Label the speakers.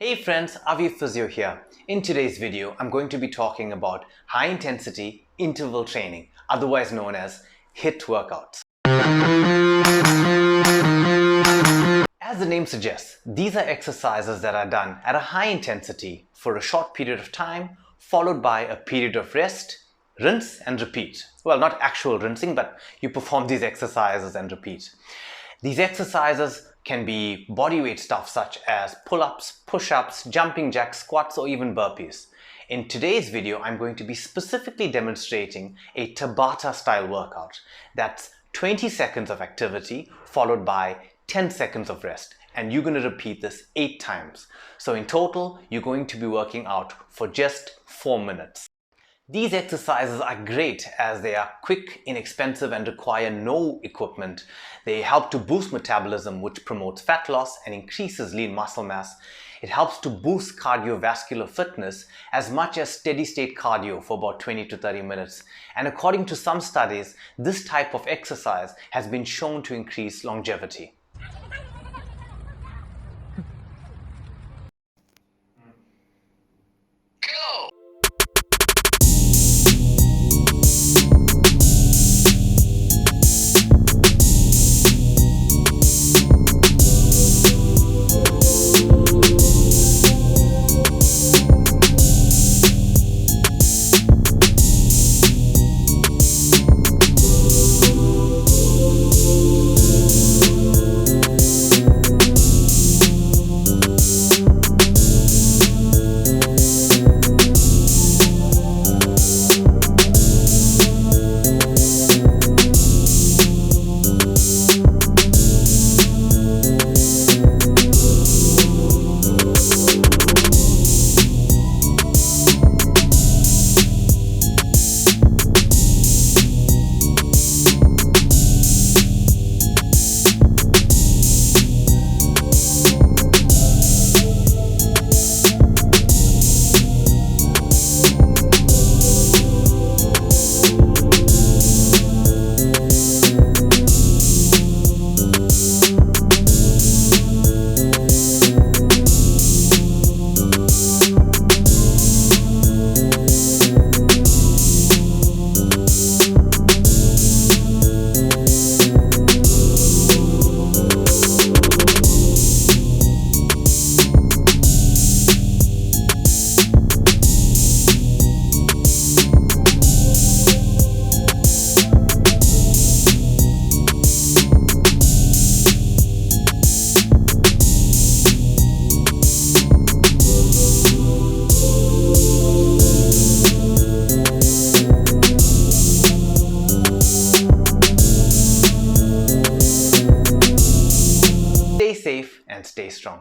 Speaker 1: Hey friends, Aviphysio here. In today's video, I'm going to be talking about high intensity interval training, otherwise known as HIIT workouts. As the name suggests, these are exercises that are done at a high intensity for a short period of time, followed by a period of rest, rinse and repeat. Well, not actual rinsing, but you perform these exercises and repeat. These exercises can be bodyweight stuff such as pull-ups, push-ups, jumping jacks, squats, or even burpees. In today's video, I'm going to be specifically demonstrating a Tabata style workout. That's 20 seconds of activity followed by 10 seconds of rest. And you're going to repeat this 8 times. So in total, you're going to be working out for just 4 minutes. These exercises are great as they are quick, inexpensive, and require no equipment. They help to boost metabolism, which promotes fat loss and increases lean muscle mass. It helps to boost cardiovascular fitness as much as steady-state cardio for about 20 to 30 minutes. And according to some studies, this type of exercise has been shown to increase longevity. Stay safe and stay strong.